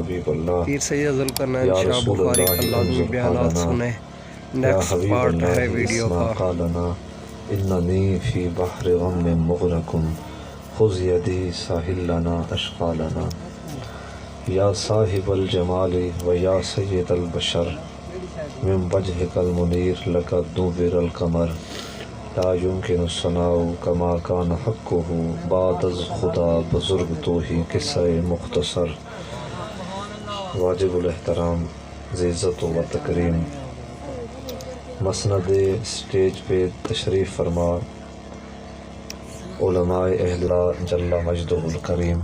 حبیب اللہ پیر سید ذوالقرنین یا شاہ رسول بخاری اللہ کا لازمی انظر بیانات حالنا سنیں۔ یا نیکسٹ حبیب پارٹ ہے اللہ ویڈیو اسمع کا۔ قالنا اننی فی بحر غم مغرقن خذ یدی ساحل لنا اشغالنا یا صاحب الجمال و یا سید البشر من وجهک المنیر لک دوبر القمر لا يمكن الثناء كما كان حقه بعد از خدا بزرگ تو ہی قصہ مختصر۔ واجب الاحترام عزت و تکریم مسند اسٹیج پہ تشریف فرما علماء اہل اللہ جل مجدہ الکریم۔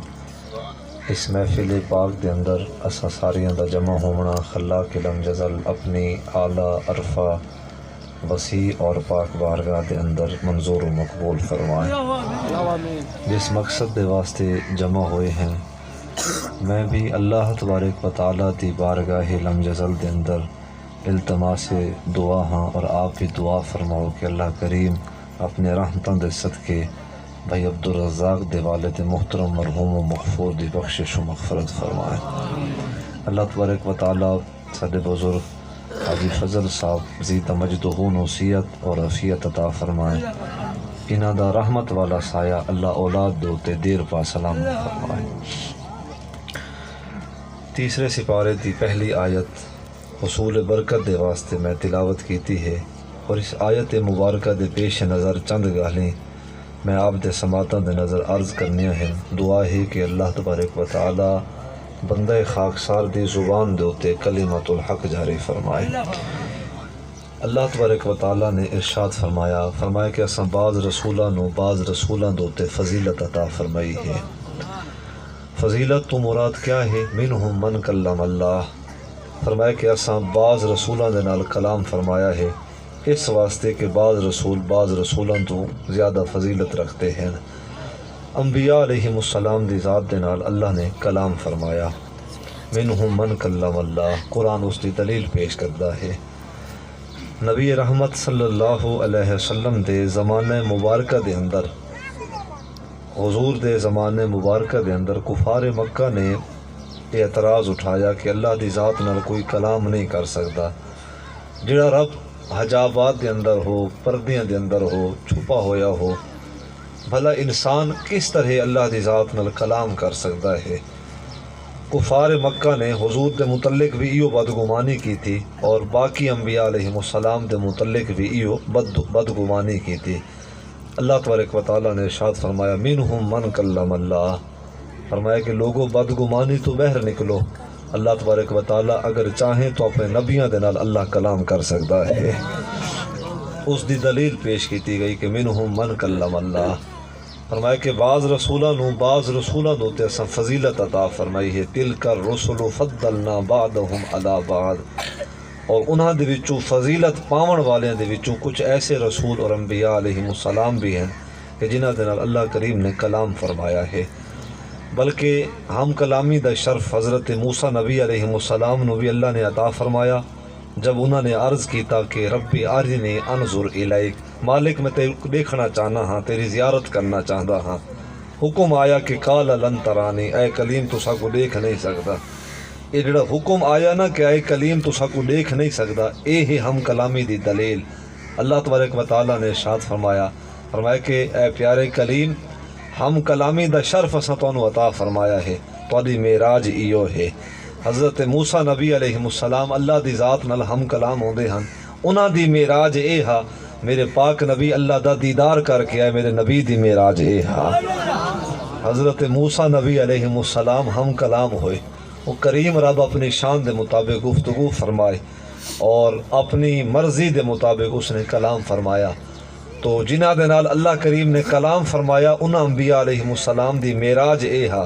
اس محفل پاک دے اندر اساں ساریاں دا جمع ہونا خلا کے لم جزل اپنی اعلیٰ عرفہ وسیع اور پاک بارگاہ دے اندر منظور و مقبول فرمائے۔ جس مقصد دے واسطے جمع ہوئے ہیں میں بھی اللہ تبارک و تعالیٰ دی بارگاہ لم جزل دے اندر التماس دعا ہاں، اور آپ بھی دعا فرماؤ کہ اللہ کریم اپنے رحمتوں دے صدقے بھائی عبدالرزاق دے والد محترم مرحوم و مغفور دی بخشش و مغفرت فرمائے۔ اللہ تبارک و تعالیٰ سادے بزرگ حاجی فضل صاحب زید مجدہ نصیحت اور عافیت عطا فرمائے۔ انہاں دا رحمت والا سایہ اللہ اولاد دے تے دیر پا سلام فرمائے۔ تیسرے سپارے دی پہلی آیت حصول برکت دے واسطے میں تلاوت کیتی ہے، اور اس آیت مبارکہ دے پیش نظر چند گالیں میں آپ دے سماعتاں دے نظر عرض کرنیاں ہیں۔ دعا ہے کہ اللہ تبارک و تعالی بندہ خاکسار دی زبان دے اتے کلمۃ الحق جاری فرمائے۔ اللہ تبارک و تعالی نے ارشاد فرمایا کہ اساں بعض رسولاں دے اتے فضیلت عطا فرمائی ہے۔ فضیلت تو مراد کیا ہے؟ منہم من کلم اللہ، فرمایا کہ اساں بعض رسولاں دے نال کلام فرمایا ہے، اس واسطے کہ بعض رسولاں تو زیادہ فضیلت رکھتے ہیں۔ انبیاء علیہم السلام دی ذات دے نال اللہ نے کلام فرمایا۔ منہم من کلم اللہ، قرآن اس دی دلیل پیش کرتا ہے۔ نبی رحمت صلی اللہ علیہ وسلم دے زمانہ مبارکہ دے اندر، حضور دے زمانے مبارکہ دے اندر کفار مکہ نے اعتراض اٹھایا کہ اللہ دی ذات نال کوئی کلام نہیں کر سکتا۔ جڑا رب حجابات دے اندر ہو، پردیاں دے اندر ہو، چھپا ہویا ہو، بھلا انسان کس طرح اللہ دی ذات نال کلام کر سکتا ہے؟ کفار مکہ نے حضور دے متعلق بھی ایو بدگمانی کی تھی، اور باقی انبیاء علیہم السلام دے متعلق بھی ایو بدگمانی کی تھی۔ اللہ تبارک و تعالیٰ نے ارشاد فرمایا منہم من کلم اللہ، فرمایا کہ لوگوں بدگمانی تو باہر نکلو، اللہ تبارک و تعالیٰ اگر چاہیں تو اپنے نبیوں دے نال اللہ کلام کر سکتا ہے۔ اس دی دلیل پیش کیتی گئی کہ منہم من کلم اللہ، فرمایا کہ بعض رسولاں تے اساں فضیلت عطا فرمائی ہے۔ تلک الرسل فضلنا بعضهم علی بعض، اور انہاں دے وچوں فضیلت پاون والیاں دے وچوں کچھ ایسے رسول اور انبیاء علیہم السلام بھی ہیں کہ جنہاں دے نال اللہ کریم نے کلام فرمایا ہے۔ بلکہ ہم کلامی دا شرف حضرت موسیٰ نبی علیہ السلام نو بھی اللہ نے عطا فرمایا جب انہوں نے عرض کیتا کہ ربی ارنی انظر الیک، مالک میں دیکھنا چاہنا ہاں، تیری زیارت کرنا چاہتا ہاں۔ حکم آیا کہ قال لن ترانی، اے کلیم تو سا کو دیکھ نہیں سکتا۔ یہ جڑا حکم آیا نا کہ اے کلیم تو سا کو دیکھ نہیں سکتا، اے ہی ہم کلامی دی دلیل۔ اللہ تبارک و تعالیٰ نے ارشاد فرمایا کہ اے پیارے کلیم، ہم کلامی دا شرف اساں تانوں عطا فرمایا ہے، تہاڈی معراج ایو ہے۔ حضرت موسیٰ نبی علیہ السلام اللہ دی ذات نال ہم کلام ہوندے ہن، انہاں دی معراج اے ہا، میرے پاک نبی اللہ دا دیدار کر کے آئے، میرے نبی دی معراج اے ہا۔ حضرت موسیٰ نبی علیہ السلام ہم کلام ہوئے، وہ کریم رب اپنی شان دے مطابق گفتگو فرمائے اور اپنی مرضی دے مطابق اس نے کلام فرمایا۔ تو جنہاں دے نال اللہ کریم نے کلام فرمایا انہاں انبیاء علیہ السلام دی معراج اے ہا۔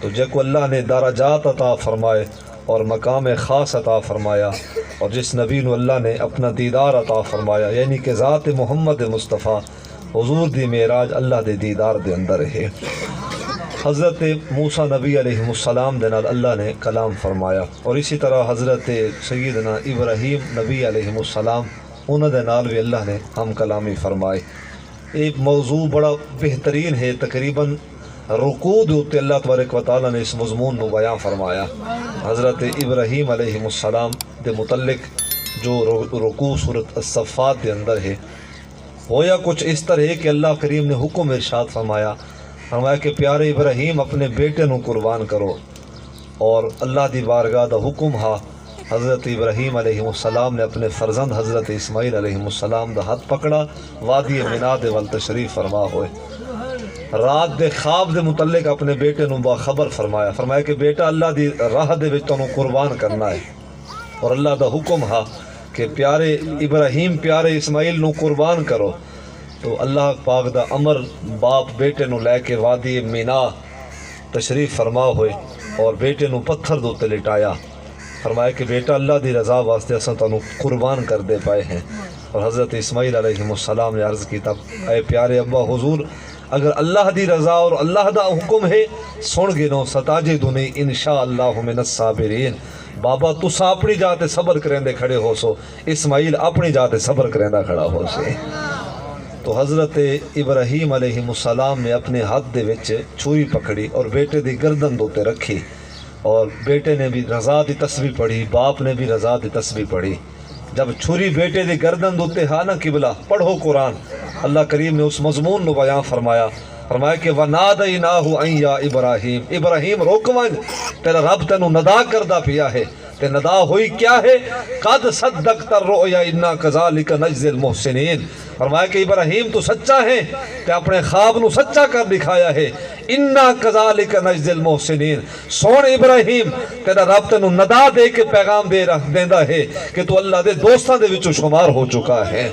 تو جے کو اللہ نے درجات عطا فرمائے اور مقام خاص عطا فرمایا، اور جس نبی نو اللہ نے اپنا دیدار عطا فرمایا، یعنی کہ ذات محمد مصطفیٰ حضور دی معراج اللہ دے دیدار دے اندر ہے۔ حضرت موسیٰ نبی علیہ السلام دے نال اللہ نے کلام فرمایا، اور اسی طرح حضرت سیدنا ابراہیم نبی علیہ السلام انہوں دے نال بھی اللہ نے ہم کلامی فرمائے۔ ایک موضوع بڑا بہترین ہے، تقریباً رکوع دے اُتے اللہ تبارک و تعالیٰ نے اس مضمون نو بیان فرمایا۔ حضرت ابراہیم علیہ السلام دے متعلق جو رکوع سورۃ الصفات دے اندر ہے، ہویا کچھ اس طرح ہے کہ اللہ کریم نے حکم ارشاد فرمایا کہ پیارے ابراہیم اپنے بیٹے نو قربان کرو، اور اللہ دی بارگاہ دا حکم ہا۔ حضرت ابراہیم علیہ السلام نے اپنے فرزند حضرت اسماعیل علیہ السلام دا ہاتھ پکڑا، وادی مینا دے ول تشریف فرما ہوئے۔ رات دے خواب دے متعلق اپنے بیٹے نو باخبر فرمایا کہ بیٹا اللہ دی راہ دے وچ تانوں قربان کرنا ہے، اور اللہ دا حکم ہا کہ پیارے ابراہیم پیارے اسماعیل نو قربان کرو۔ تو اللہ پاک دا امر باپ بیٹے نو لے کے وادی مینا تشریف فرما ہوئے اور بیٹے نو پتھر دے تے لٹایا، فرمایا کہ بیٹا اللہ دی رضا واسطے اساں تانوں قربان کر دے پائے ہیں۔ اور حضرت اسماعیل علیہ السلام نے عرض کیتا، اے پیارے ابا حضور، اگر اللہ دی رضا اور اللہ دا حکم ہے سن گنو ستاجدنی انشاءاللہ من الصابرین۔ بابا تسا اپنی جاتے صبر کریندے کھڑے ہو سو، اسماعیل اپنی جاتے صبر کریندہ کھڑا ہو سے۔ تو حضرت ابراہیم علیہ السلام نے اپنے ہاتھ دے وچ چھری پکڑی اور بیٹے دی گردن دوتے رکھی، اور بیٹے نے بھی رضا دی تسبیح پڑھی، باپ نے بھی رضا دی تسبیح پڑھی۔ جب چھری بیٹے دی گردن دوتے ہاں نا قبلہ پڑھو قرآن، اللہ کریم نے اس مضمون نو بیان فرمایا کہ وَنَادَيْنَاهُ أَن يَا إِبْرَاهِيمُ، ابراہیم رک ونج، تیرا رب تینوں ندا کردہ پیا ہے۔ تے ندا ہوئی کیا ہے؟ قَدْ صَدَّقْتَ الرُّؤْيَا إِنَّا كَذَلِكَ نَجْزِي الْمُحْسِنِينَ۔ فرمایا کہ ابراہیم تو سچا ہے، تے اپنے خواب نو سچا کر دکھایا ہے۔ اِنَّا كَذَلِكَ نَجْزِي الْمُحْسِنِينَ، سون ابراہیم تیرا رب تینوں ندا دے کے پیغام دیندہ ہے کہ تو اللہ دے دوستاں دے وچوں شمار ہو چکا ہے۔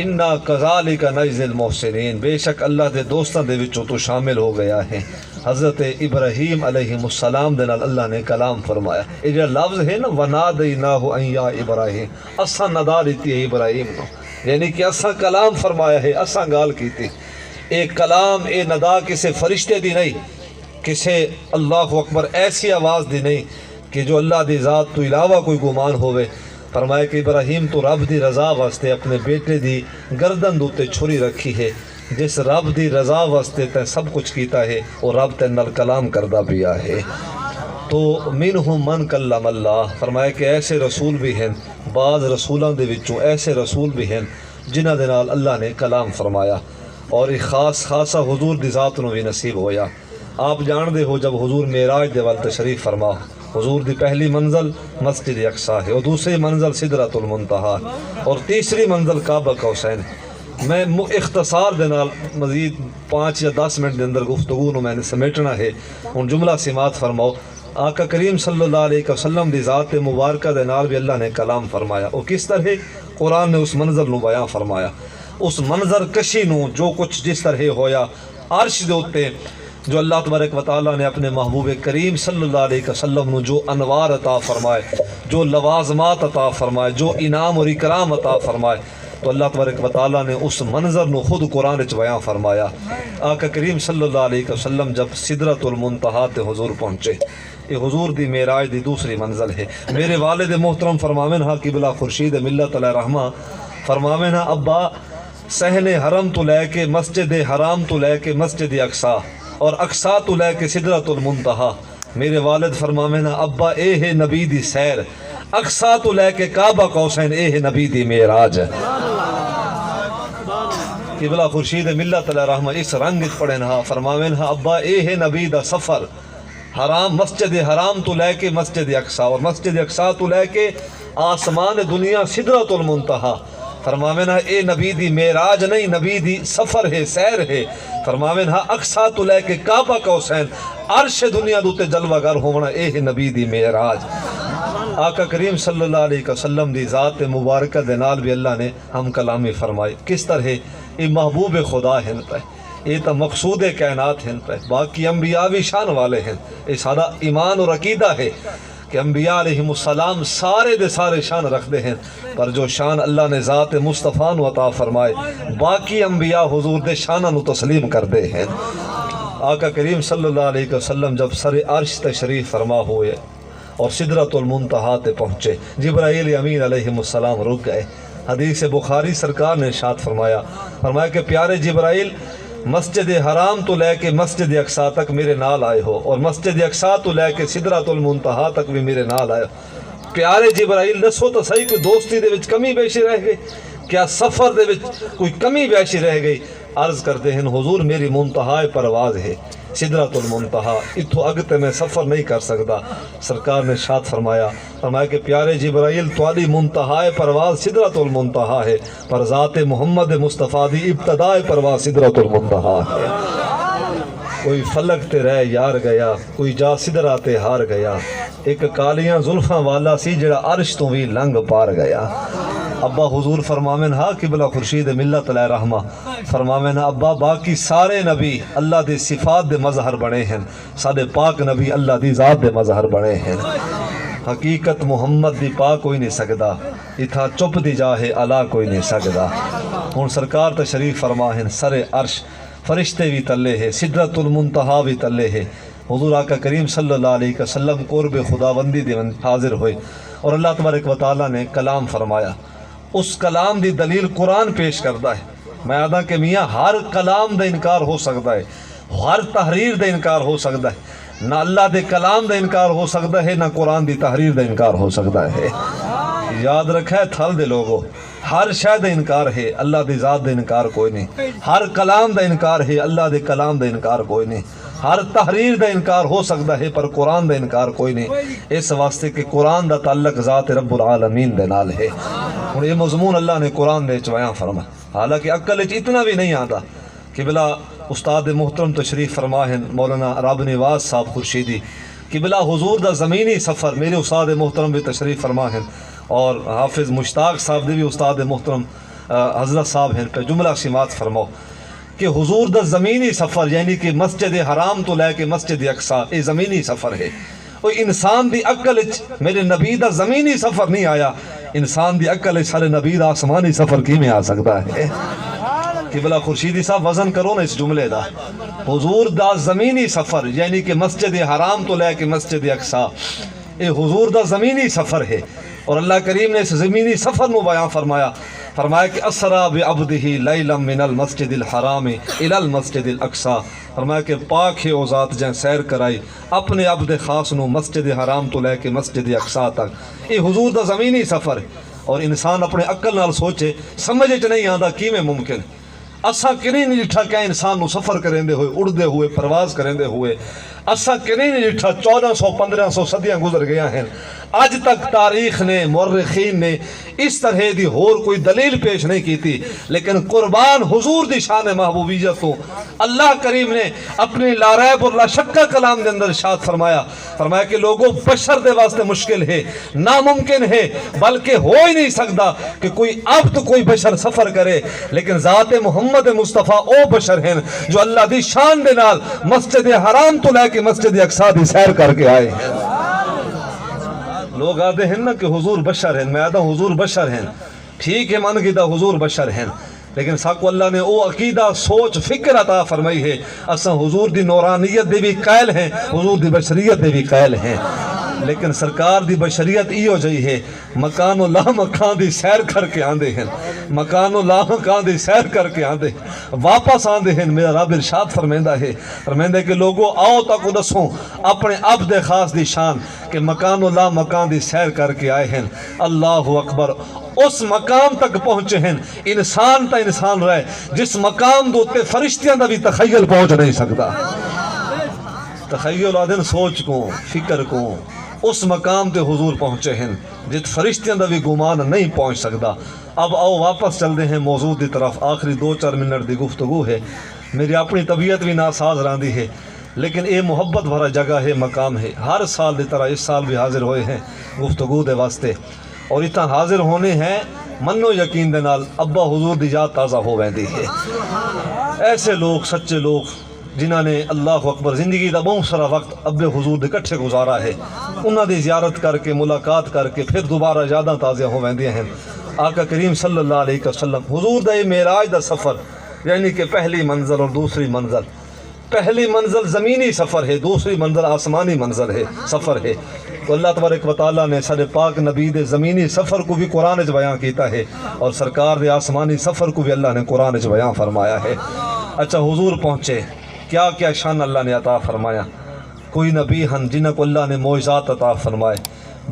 اِنَّا كَذَلِكَ نَجْزِي الْمُحْسِنِينَ، بے شک اللہ دے دوستاں دے وچوں تو شامل ہو گیا ہے۔ حضرت ابراہیم علیہ السلام دے نال اللہ نے کلام فرمایا۔ یہ جو لفظ ہے نا وَنَادَيْنَاهُ أَن يَا إِبْرَاهِيمُ، اساں ندا دیتی ہے ابراہیم کو، یعنی کہ اساں کلام فرمایا ہے، اساں گال کیتی۔ اے کلام اے ندا کسے فرشتے دی نہیں، کسے اللہ اکبر ایسی آواز دی نہیں کہ جو اللہ دی ذات تو علاوہ کوئی گمان ہوئے۔ فرمایا کہ ابراہیم تو رب دی رضا واسطے اپنے بیٹے دی گردن دوتے چھری رکھی ہے، جس رب دی رضا واسطے تے سب کچھ کیتا ہے اور رب تے نال کلام کردہ پیا ہے۔ تو منہم من کلم اللہ، فرمایا کہ ایسے رسول بھی ہیں، بعض رسولوں دے وچوں ایسے رسول بھی ہیں جنہاں دے نال اللہ نے کلام فرمایا، اور ایک خاصا حضور دی ذات نو بھی نصیب ہویا۔ آپ جان دے ہو جب حضور معراج دے ول تشریف فرما، حضور دی پہلی منزل مسجد اقصیٰ ہے، اور دوسری منزل سدرۃ المنتہا، اور تیسری منزل کعبہ قوسین۔ میں اختصار دے نال مزید 5 یا 10 منٹ دے اندر گفتگو نو میں نے سمیٹنا ہے، ان جملہ سماعت فرماؤ۔ آقا کریم صلی اللہ علیہ وسلم دی ذات مبارکہ دے نال بھی اللہ نے کلام فرمایا، اور کس طرح قرآن نے اس منظر نو بیان فرمایا، اس منظر کشی نو جو کچھ جس طرح ہویا عرش دے اوتے، جو اللہ تبارک و تعالیٰ نے اپنے محبوب کریم صلی اللہ علیہ وسلم نو جو انوار عطا فرمائے، جو لوازمات عطا فرمائے، جو انعام اور اکرام عطا فرمائے، تو اللہ تبارک و تعالیٰ نے اس منظر نو خود قرآن وچ بیان فرمایا۔ آقا کریم صلی اللہ علیہ وسلم جب سدرۃ المنتہا تے حضور پہنچے، یہ حضور دی معراج دی دوسری منزل ہے۔ میرے والد محترم فرماویں ہاں قبلہ خورشید ملت علیہ رحمہ فرماویں ہاں، ابا صحن حرم تو لے کے مسجد حرام تو لے کے مسجد اقصیٰ اور اقصیٰ تو لے کے سدرۃ المنتہا، میرے والد فرماویں ہاں ابا اے ہے نبی دی سیر، اقصیٰ تو لے کے کعبہ قوسین اے ہے نبی دی معراج۔ قبلہ خورشید ملت علیہ رحمہ اس رنگ پڑھیں ہاں، فرماویں ہاں ابا اے ہے نبی دا سفر، حرام مسجد حرام تو لے کے مسجد اقصیٰ اور مسجد اقصیٰ تو لے کے آسمان دنیا سدرۃ المنتہا۔ فرماویں ہاں اے نبی دی معراج نہیں، نبی دی سفر ہے، سیر ہے۔ فرماویں ہاں اقصیٰ تو لے کے کعبہ قوسین عرش دنیا دوتے جلوہ گر ہونا اے ہے نبی دی معراج۔ آقا کریم صلی اللہ علیہ وسلم دی ذات مبارکہ دے نال بھی اللہ نے ہم کلامی فرمائی۔ کس طرح یہ محبوب خدا ہیں پہ، یہ تو مقصود کائنات ہیں پہ، باقی انبیاء بھی شان والے ہیں۔ یہ سارا ایمان اور عقیدہ ہے کہ انبیاء علیہ السلام سارے دے سارے شان رکھتے ہیں، پر جو شان اللہ نے ذات مصطفیٰ نو عطا فرمائے، باقی انبیاء حضور دے شانہ نو تسلیم کرتے ہیں۔ آقا کریم صلی اللہ علیہ وسلم جب سر عرش تشریف فرما ہوئے اور سدرۃ المنتہا تے پہنچے، جبرائیل امین علیہ السلام رک گئے۔ حدیث بخاری سرکار نے ارشاد فرمایا کہ پیارے جبرائیل مسجد حرام تو لے کے مسجد اقصی تک میرے نال آئے ہو، اور مسجد اقصی تو لے کے سدرۃ المنتہا تک بھی میرے نال آئے ہو۔ پیارے جبرائیل دسو تو صحیح، کوئی دوستی دے وچ کمی بیشی رہ گئی؟ کیا سفر دے وچ کوئی کمی بیشی رہ گئی؟ عرض کرتے ہیں حضور میری منتہا پرواز ہے سدرۃ المنتہا، اتھو اگتے میں سفر نہیں کر سکتا۔ سرکار نے ارشاد فرمایا کہ پیارے جبرائیل تواڈی منتہا پرواز سدرۃ المنتہا ہے، پر ذات محمد مصطفیٰ دی ابتداء پرواز سدرۃ المنتہا ہے۔ کوئی فلک تے رہ یار گیا، کوئی جا سدرہ تے ہار گیا، ایک کالیاں زلفاں والا سی جڑا عرش تو بھی لنگ پار گیا۔ ابا حضور فرماویں ہاں قبلہ خورشید ملت علیہ رحمہ فرماویں ابا باقی سارے نبی اللہ دے صفات دے مظہر بنے ہیں، سادے پاک نبی اللہ دی ذات دے مظہر بنے ہیں۔ حقیقت محمد دی پا کوئی نہیں سکدا، اتھا چپ دی جاہے علا کوئی نہیں سکدا۔ ہن سرکار تشریف فرما ہیں، سر عرش فرشتے بھی تلے ہے، سدرۃ المنتہا بھی تلے ہے۔ حضور آقا کریم صلی اللہ علیہ وسلم قرب خداوندی دے حاضر ہوئے، اور اللہ تبارک و تعالیٰ نے کلام فرمایا۔ اس کلام دی دلیل قرآن پیش کرتا ہے۔ میں آدھا کہ میاں ہر کلام دا انکار ہو سکتا ہے، ہر تحریر دا انکار ہو سکتا ہے، نہ اللہ دے کلام دا انکار ہو سکتا ہے، نہ قرآن دی تحریر دا انکار ہو سکتا ہے۔ یاد رکھا ہے تھل دے لوگو، ہر شے دا انکار ہے، اللہ دی ذات دا انکار کوئی نہیں۔ ہر کلام دا انکار ہے، اللہ دے کلام دا انکار کوئی نہیں۔ ہر تحریر دا انکار ہو سکتا ہے، پر قرآن دا انکار کوئی نہیں، اس واسطے کہ قرآن دا تعلق ذات رب العالمین دے نال ہے۔ اور یہ مضمون اللہ نے قرآن دے بیان فرما، حالانکہ عقل اتنا بھی نہیں آتا کہ بلا استاد محترم تشریف فرما ہیں مولانا رب نواز صاحب خورشیدی، کہ بلا حضور دا زمینی سفر میرے استاد محترم بھی تشریف فرما ہیں، اور حافظ مشتاق صاحب دے بھی استاد محترم حضرت صاحب ہیں، پہ جملہ سماعت فرماؤ کہ حضور دا زمینی سفر یعنی کہ مسجد حرام تو لے کے مسجد اقصی یہ زمینی سفر ہے۔ اور انسان دی عقل میرے نبی دا زمینی سفر نہیں آیا، انسان دی عقل سارے نبی دا آسمانی سفر کی میں آ سکتا ہے؟ قبلہ خورشیدی صاحب وزن کرو نا اس جملے دا، حضور دا زمینی سفر یعنی کہ مسجد حرام تو لے کے مسجد اقصی یہ حضور دا زمینی سفر ہے۔ اور اللہ کریم نے اس زمینی سفر نو بیان فرمایا کہ اسرا بعبدہ لیلا من المسجد الحرام الی المسجد الاقصی، فرمایا کہ پاک ہے او ذات جن سیر کرائی اپنے عبد خاص نو مسجد حرام تو لے کے مسجد اقصی تک۔ یہ حضور دا زمینی سفر ہے، اور انسان اپنے عقل نال سوچے سمجھے چ نہیں آندا کیویں ممکن اساں کنہیں نہیں ڈٹھا کہ انسان نو سفر کریندے ہوئے، اڑدے ہوئے، پرواز کریندے ہوئے، اساں کنہیں نہیں ڈٹھا 1400-1500 صدیاں گزر گیا ہیں، اج تک تاریخ نے مورخین نے اس طرح دی ہور کوئی دلیل پیش نہیں کی تھی، لیکن قربان حضور دی شان محبوبیت تو اللہ کریم نے اپنے لا ریب اور لا شکا کلام دے اندر ارشاد فرمایا کہ لوگوں بشر دے واسطے مشکل ہے، ناممکن ہے، بلکہ ہو ہی نہیں سکتا کہ کوئی عبد کوئی بشر سفر کرے، لیکن ذات محمد مصطفیٰ او بشر ہیں جو اللہ دی شان دے نال مسجد حرام تو لے کے مسجد اقصی دی سیر کر کے آئے ہیں۔ لوگ آتے ہیں نا کہ حضور بشر ہیں، میں آتا ہوں حضور بشر ہیں، ٹھیک ہے من گیتا حضور بشر ہیں، لیکن ساکو اللہ نے او عقیدہ سوچ فکر عطا فرمائی ہے، اساں حضور دی نورانیت دے بھی قائل ہیں، حضور دی بشریت دے بھی قائل ہیں، لیکن سرکار دی بشریت ایو جئی ہے مکان و لا مکان دی سیر کر کے آندے ہیں، مکان و لا مکان دی سیر کر کے آندے واپس آندے ہیں۔ میرا رب ارشاد فرمیندہ ہے کہ لوگوں آؤ تک دسوں اپنے عبد خاص دی شان کہ مکان و لا مکان دی سیر کر کے آئے ہیں۔ اللہ اکبر، اس مقام تک پہنچے ہیں، انسان تا انسان رہے جس مقام دوتے فرشتیاں دا بھی تخیل پہنچ نہیں سکتا، تخیل آدھن سوچ کو فکر کو اس مقام تے حضور پہنچے ہیں جت فرشتیاں دا بھی گمان نہیں پہنچ سکتا۔ اب آؤ واپس چلتے ہیں موضوع دی طرف، آخری 2-4 منٹ دی گفتگو ہے، میری اپنی طبیعت بھی ناساز راندی ہے، لیکن اے محبت بھرا جگہ ہے، مقام ہے، ہر سال دی طرح اس سال بھی حاضر ہوئے ہیں گفتگو دے واسطے، اور اتنا حاضر ہونے ہیں منو یقین دے نال ابا حضور دی یاد تازہ ہو ویندی ہے۔ ایسے لوگ سچے لوگ جنہاں نے اللہ اکبر زندگی دا بہت سارا وقت ابے حضور دے کٹھے گزارا ہے، انہاں دی زیارت کر کے ملاقات کر کے پھر دوبارہ یاداں تازہ ہو ویندیاں ہیں۔ آقا کریم صلی اللہ علیہ وسلم حضور دا معراج دا سفر یعنی کہ پہلی منزل اور دوسری منزل، پہلی منزل زمینی سفر ہے، دوسری منزل آسمانی منزل ہے، سفر ہے۔ تو اللہ تبارک و تعالیٰ نے سارے پاک نبی دے زمینی سفر کو بھی قرآن وچ بیان کیتا ہے، اور سرکار دے آسمانی سفر کو بھی اللہ نے قرآن وچ بیان فرمایا ہے۔ اچھا حضور پہنچے، کیا کیا شان اللہ نے عطا فرمایا۔ کوئی نبی ہن جنہ کو اللہ نے معجزات عطا فرمائے،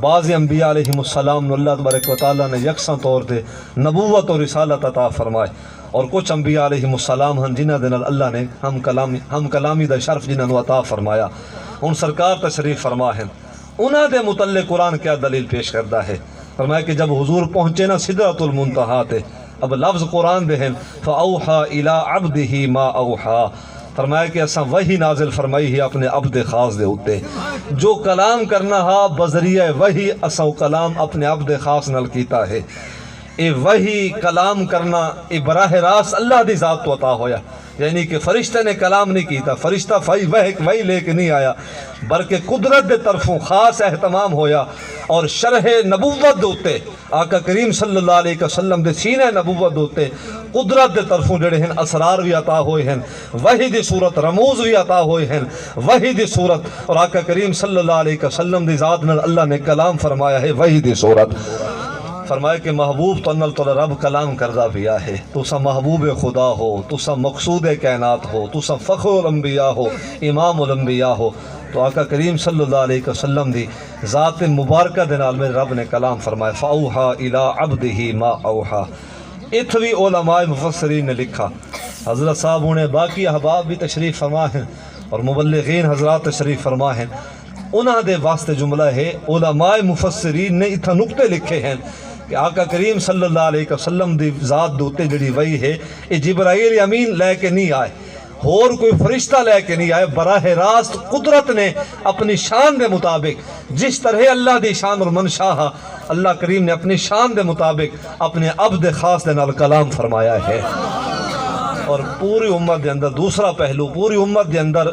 بعض انبیاء علیہم السلام نے اللہ تبارک و تعالیٰ نے یکساں طور پہ نبوت اور رسالت عطا فرمائے، اور کچھ انبیاء علیہم السلام ہن جنہ دے نال اللہ نے ہم کلامی دا شرف جنہاں نو عطا فرمایا۔ ان سرکار تشریف فرما ہیں، انہاں دے متعلق قرآن کیا دلیل پیش کرتا ہے۔ فرمایا کہ جب حضور پہنچے نا سدرۃ المنتہا تے، اب لفظ قرآن دے ہیں فَأَوْحَا إِلَىٰ عَبْدِهِ مَا أَوْحَا، فرمایا کہ اساں وحی نازل فرمائی ہے اپنے عبد خاص دے ہوتے، جو کلام کرنا ہا بذریعہ وحی اساں کلام اپنے عبد خاص نال کیتا ہے۔ اے وحی کلام کرنا اے براہ راست اللہ دی ذات تو عطا ہویا، یعنی کہ فرشتہ نے کلام نہیں کیتا، فرشتہ وحی لے کے نہیں آیا، بلکہ قدرت دے طرفوں خاص اہتمام ہویا، اور شرح نبوت دوتے آقا کریم صلی اللہ علیہ وسلم دے سینہ نبوت دوتے قدرت دے طرفوں جڑے ہیں اسرار بھی عطا ہوئے ہیں، وحی دی صورت رموز بھی عطا ہوئے ہیں، وحی دی صورت، اور آقا کریم صلی اللہ علیہ وسلم دی ذات میں اللہ نے کلام فرمایا ہے وحی دی صورت۔ فرمایا کہ محبوب تو انل تو رب کلام کردہ پیا ہے، تو سا محبوب خدا ہو، تو سا مقصود کائنات ہو، تو سا فخر الانبیاء ہو، امام الانبیاء ہو، تو آقا کریم صلی اللہ علیہ وسلم دی ذات مبارکہ دے نال میں رب نے کلام فرمایا فَأَوْحَا إِلَىٰ عَبْدِهِ مَا أَوْحَا۔ اتھوی علماء مفسرین نے لکھا، حضرت صاحب انہیں باقی احباب بھی تشریف فرما ہیں اور مبلغین حضرات تشریف فرما ہیں، انہاں دے واسطے جملہ ہے علماء مفسرین نے اتھا نقطے لکھے ہیں کہ آقا کریم صلی اللہ علیہ وسلم دی ذات دوتے جڑی وہی ہے یہ جبرائیل امین لے کے نہیں آئے، اور کوئی فرشتہ لے کے نہیں آئے، براہ راست قدرت نے اپنی شان دے مطابق جس طرح اللہ دی شان اور منشا ہے، اللہ کریم نے اپنی شان دے مطابق اپنے عبد خاص دے نال کلام فرمایا ہے۔ اور پوری امت دے اندر دوسرا پہلو، پوری امت دے اندر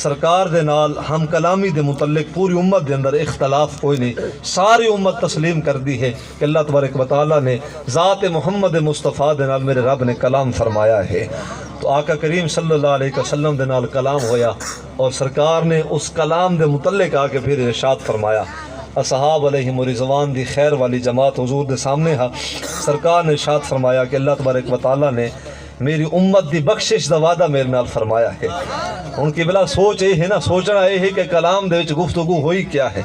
سرکار دے نال ہم کلامی دے متعلق پوری امت دے اندر اختلاف کوئی نہیں، ساری امت تسلیم کر دی ہے کہ اللہ تبارک و تعالیٰ نے ذات محمد مصطفیٰ دے نال میرے رب نے کلام فرمایا ہے۔ تو آقا کریم صلی اللہ علیہ وسلم دے نال کلام ہویا، اور سرکار نے اس کلام دے متعلق آ کے پھر ارشاد فرمایا۔ اصحاب علیہم رضوان دی خیر والی جماعت حضور دے سامنے ہا، سرکار نے ارشاد فرمایا کہ اللہ تبارک و تعالیٰ نے میری امت دی بخشش دا وعدہ میرے نال فرمایا ہے۔ ان کی بلا سوچ یہ ہے نا، سوچنا یہ ہے کہ کلام دے وچ گفتگو ہوئی کیا ہے،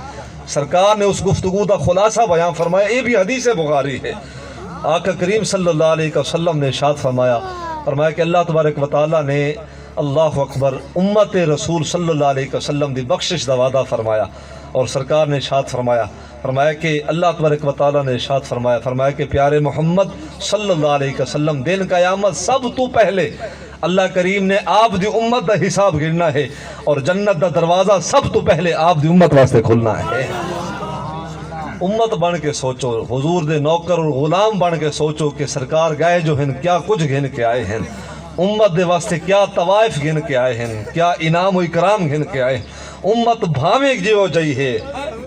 سرکار نے اس گفتگو دا خلاصہ بیان فرمایا، یہ بھی حدیث بخاری ہے۔ آقا کریم صلی اللہ علیہ وسلم نے ارشاد فرمایا کہ اللہ تبارک و تعالیٰ نے اللہ اکبر امت رسول صلی اللہ علیہ وسلم دی بخشش دا وعدہ فرمایا، اور سرکار نے ارشاد فرمایا کہ اللہ تبارک و تعالیٰ نے ارشاد فرمایا کہ پیارے محمد صلی اللہ علیہ وسلم دن قیامت سب تو پہلے اللہ کریم نے آپ دی امت دا حساب گرنا ہے، اور جنت دا دروازہ سب تو پہلے آپ دی امت واسطے کھلنا ہے۔ امت بن کے سوچو، حضور دے نوکر اور غلام بن کے سوچو کہ سرکار گئے جو ہیں کیا کچھ گھن کے آئے ہیں، امت دے واسطے کیا طوائف گھن کے آئے ہیں، کیا انعام و اکرام گھن کے آئے ہیں۔ امت بھاویں جو جائی ہے،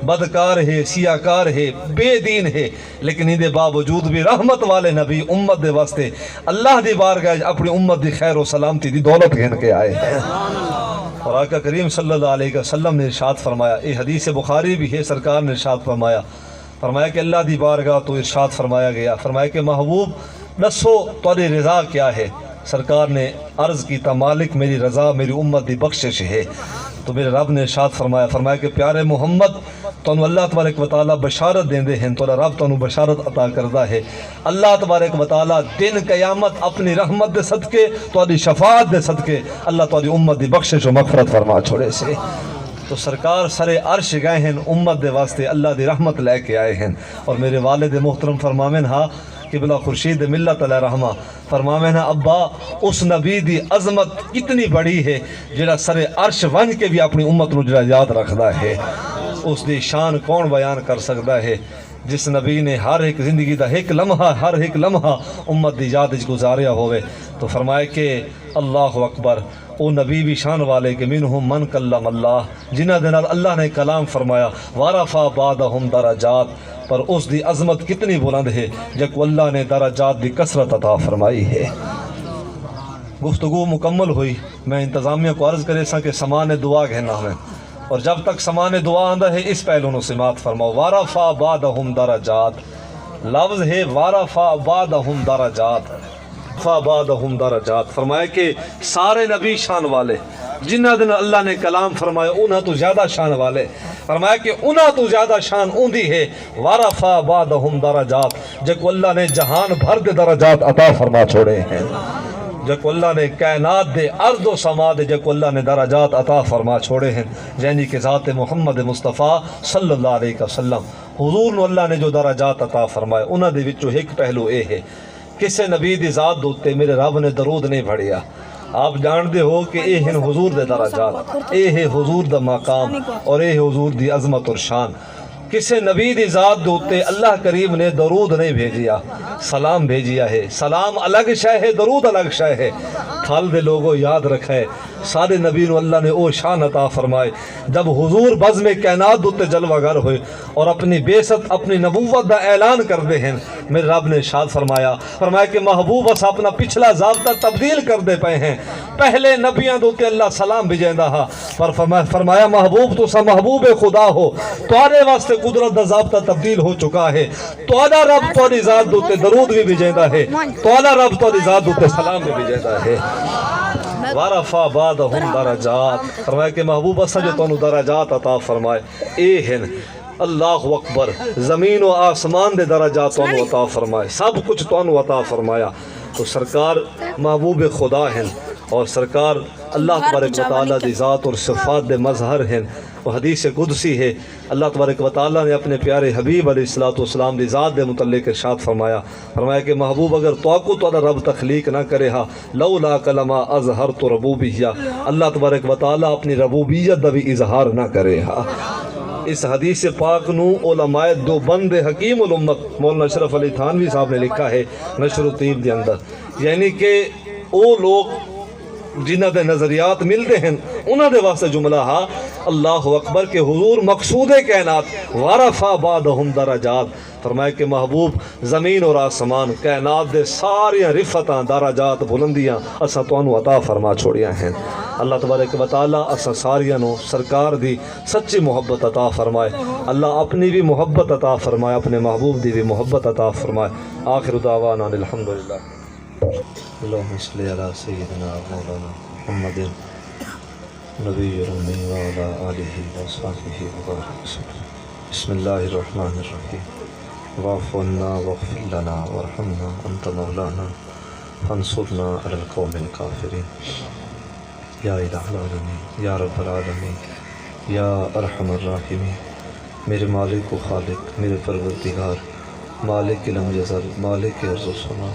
بدکار ہے، سیاکار ہے، بے دین ہے، لیکن ان دے باوجود بھی رحمت والے نبی امت دے واسطے اللہ دی بارگاہ اپنی امت دی خیر و سلامتی دی دولت گھن کے آئے ہیں۔ اور آقا کریم صلی اللہ علیہ وسلم نے ارشاد فرمایا، یہ حدیث بخاری بھی ہے، سرکار نے ارشاد فرمایا کہ اللہ دی بارگاہ تو ارشاد فرمایا گیا، فرمایا کہ محبوب دسو تاری رضا کیا ہے؟ سرکار نے عرض کی تا مالک میری رضا میری امت دی بخشش ہے۔ تو میرے رب نے ارشاد فرمایا کہ پیارے محمد تانوں اللہ تبارک و تعالیٰ بشارت دیندے ہیں، تو رب تانوں بشارت عطا کردہ ہے، اللہ تبارک و تعالیٰ دن قیامت اپنی رحمت دے صدقے تاری شفاعت دے صدقے اللہ تاری امت دی بخشش و مغفرت فرما چھوڑے سے۔ تو سرکار سرے عرش گئے ہیں امت دے واسطے اللہ دی رحمت لے کے آئے ہیں۔ اور میرے والد محترم فرماویں ہاں قبلہ خورشید ملت علیہ رحمہ فرماویں ہاں ابا اس نبی دی عظمت اتنی بڑی ہے جڑا سرے عرش ونج کے بھی اپنی امت نو جڑا یاد رکھدا ہے، اس دی شان کون بیان کر سکتا ہے جس نبی نے ہر ایک زندگی دا ایک لمحہ امت دی یاد وچ گزاریا ہوئے۔ تو فرمائے کہ اللہ اکبر، او نبی بھی شان والے کہ منہم من کلم اللہ، جنہ دے نال اللہ نے کلام فرمایا، ورفع بعضهم درجات، پر اس دی عظمت کتنی بلند ہے جب اللہ نے درجات دی کثرت عطا فرمائی ہے۔ گفتگو مکمل ہوئی، میں انتظامیہ کو عرض کرے سا کہ سامان دعا کہنا ہے، اور جب تک سامان دعا آندہ ہے اس پہلو نو سماعت فرماؤ۔ ورفع بعضهم درجات، لفظ ہے ورفع بعضهم درجات، فَبَعْدَهُمْ درجات، فرمایا کہ سارے نبی شان والے جنہ دن اللہ نے کلام فرمایا انہاں تو زیادہ شان والے، فرمایا کہ انہاں تو زیادہ شان اوندی ہے وَرَفَعَ بَعْدَهُمْ درجات، جے کو اللہ نے جہان بھر دے درجات عطا فرما چھوڑے ہیں، جے کو اللہ نے کائنات دے ارض و سما دے جے کو اللہ نے درجات عطا فرما چھوڑے ہیں، یعنی کہ ذات محمد مصطفیٰ صلی اللہ علیہ وسلم حضور نو اللہ نے جو درجات عطا فرمائے انہاں دے وچوں ایک پہلو اے ہے کسے نبی دی ذات دوتے میرے رب نے درود نہیں بھڑیا۔ آپ جان دے ہو کہ اے ہیں حضور دے درجات، اے ہے حضور دا مقام اور اے ہے حضور دی عظمت اور شان۔ کسے نبی دی ذات دوتے اللہ کریم نے درود نہیں بھیجیا، سلام بھیجیا ہے۔ سلام الگ شے ہے، درود الگ شے ہے۔ کھال دے لوگوں یاد رکھے سارے نبی نو اللہ نے او شان عطا فرمائے جب حضور بزم کائنات دوتے جلوہ گر ہوئے اور اپنی بیست اپنی نبوت دا اعلان کر دے ہیں، میرے رب نے ارشاد فرمایا کہ محبوب اس اپنا پچھلا ضابطہ تبدیل کر دے پے ہیں۔ پہلے نبیاں دوتے اللہ سلام بھیجیندا ہا، پر فرمایا محبوب تو سا محبوب خدا ہو، تواڈے واسطے قدرت دا ضابطہ تبدیل ہو چکا ہے۔ تواڈا رب تواڈی ذات دوتے درود بھی بھیجیندا ہے، تواڈا رب تواڈی ذات دوتے سلام بھی بھیجیندا ہے۔ وَرَفَعَ بَعْدَهُمْ درجات، فرمایا کہ محبوب اسا جو تانوں درجات عطا فرمائے اے ہیں اللہ اکبر، زمین و آسمان دے درجات تانوں عطا فرمائے، سب کچھ تانوں عطا فرمایا۔ تو سرکار محبوب خدا ہیں اور سرکار اللہ تبارک و تعالیٰ دی ذات اور صفات دے مظہر ہیں۔ وہ حدیث قدسی ہے، اللہ تبارک و تعالیٰ نے اپنے پیارے حبیب علیہ السلام دی ذات دے متعلق ارشاد فرمایا کہ محبوب اگر توقع تو رب تخلیق نہ کرے ہا لولا کلمہ اظہرت ربوبیہ، اللہ تبارک و تعالیٰ اپنی ربوبیت دا بھی اظہار نہ کرے ہا۔ اس حدیث پاک نو علماء دو بند حکیم الامت مولانا اشرف علی تھانوی صاحب نے لکھا ہے نشر و طیب دے اندر، یعنی کہ او لوگ جنہ دے نظریات ملتے ہیں انہاں دے واسطے جملہ ہا اللہ اکبر کہ حضور مقصود کائنات وَرَفَعَ بَعْدَهُمْ درجات، فرمایا کہ محبوب زمین اور آسمان کائنات دے ساریاں رفتاں درجات بلندیاں اسا تانوں عطا فرما چھوڑیاں ہیں۔ اللہ تبارک و تعالیٰ اسا ساریاں نو سرکار دی سچی محبت عطا فرمائے، اللہ اپنی بھی محبت عطا فرمائے، اپنے محبوب دی بھی محبت عطا فرمائے۔ آخر دعوانا الحمدللہ۔ اللہم صلی علی سیدنا مولانا محمد نبی الامی وعلی آلہ وصحبہ وبارک وسلم۔ بسم اللہ الرحمن الرحیم۔ واعف عنا واغفر لنا وارحمنا انت مولانا فانصرنا علی القوم الکافرین۔ یا الہ العالمین، یا رب العالمین، یا ارحم الراحمین، میرے مالک و خالق، میرے پروردگار، مالک لم یزل، مالک ارض و سما،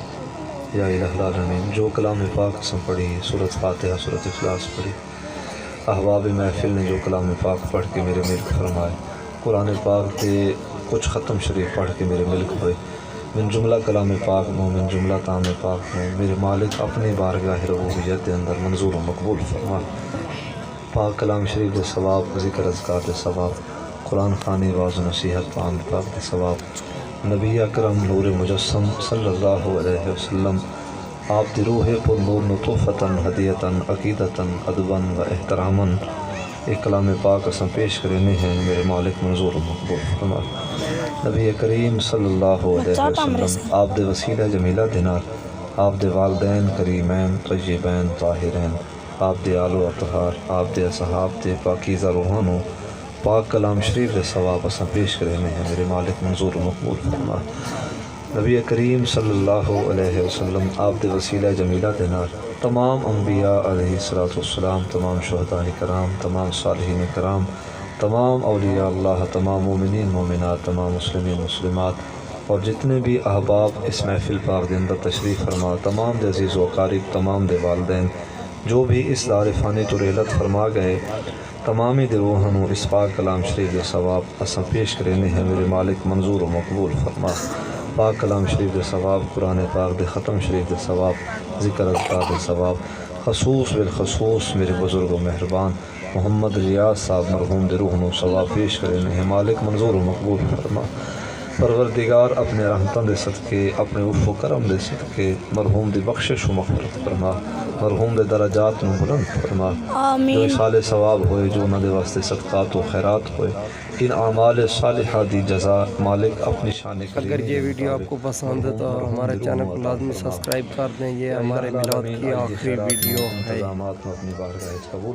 یا الہ العالمین، جو کلام پاک سن پڑھی سورۃ فاتحہ سورۃ اخلاص پڑھی، احباب محفل نے جو کلام پاک پڑھ کے میرے ملک فرمائے، قرآن پاک کے کچھ ختم شریف پڑھ کے میرے ملک ہوئے، من جملہ کلام پاک نو من جملہ کام پاک نو میرے مالک اپنی بارگاہ ربوبیت دے اندر منظور و مقبول فرما۔ پاک کلام شریف دے ثواب، ذکر اذکار دے ثواب، قرآن خوانی واعظ و نصیحت قرآن پاک دے ثواب، نبی اکرم نور مجسم صلی اللہ علیہ وسلم آپ دی روح پر نور نطوفتاً ہدیتاً عقیدتاً ادباً و احتراماً ایک کلام پاک اساں پیش کرنے ہیں، میرے مالک منظور و مقبول فرما۔ نبی کریم صلی اللہ علیہ وسلم آپ دے وسیلہ جمیلہ دینار، آپ دے والدین کریمین طیبین طاہرین، آپ دے آل و اطہار، آپ دے اصحاب دے پاکیزہ روحانو پاک کلام شریف دے ثواب اساں پیش کرنے ہیں، میرے مالک منظور و مقبول فرما۔ نبی کریم صلی اللہ علیہ وسلم آپ دے وسیلہ جمیلہ دینار تمام انبیاء علیہ السلام، تمام شہداء کرام، تمام صالحین کرام، تمام اولیاء اللہ، تمام مومنین مومنات، تمام مسلمین مسلمات اور جتنے بھی احباب اس محفل پاک دے اندر تشریف فرما، تمام دے عزیز و اقارب، تمام دے والدین جو بھی اس دار فانی تو رحلت فرما گئے، تمامی دے روحانو اس پاک کلام شریف دے ثواب اساں پیش کرنے ہیں، میرے مالک منظور و مقبول فرما۔ پاک کلام شریف دے ثواب، قرآن پاک دے ختم شریف دے ثواب، ذکر اذکار دے ثواب، خصوص بالخصوص میرے بزرگ و مہربان محمد ریاض صاحب مرحوم دے روح نو ثواب پیش کرنے ہیں، مالک منظور و مقبول فرما۔ پروردگار اپنے رحمتاں دے صدقے، اپنے عفو و کرم دے صدقے مرحوم دی بخشش و مغفرت فرما۔ مرحوم دے درجات نو بلند فرما، جو آمین۔ ایصال ثواب ہوئے، جو انہاں دے واسطے صدقات و خیرات ہوئے، ان اعمال صالحہ دی جزا مالک اپنی شان کریمی اگر یہ ویڈیو آپ کو پسند ہے تو ہمارے چینل کو لازمی سبسکرائب کر دیں۔ یہ ہمارے میلاد کی آخری ویڈیو ہے۔ انتظامات میں اپنی بارگاہ قبول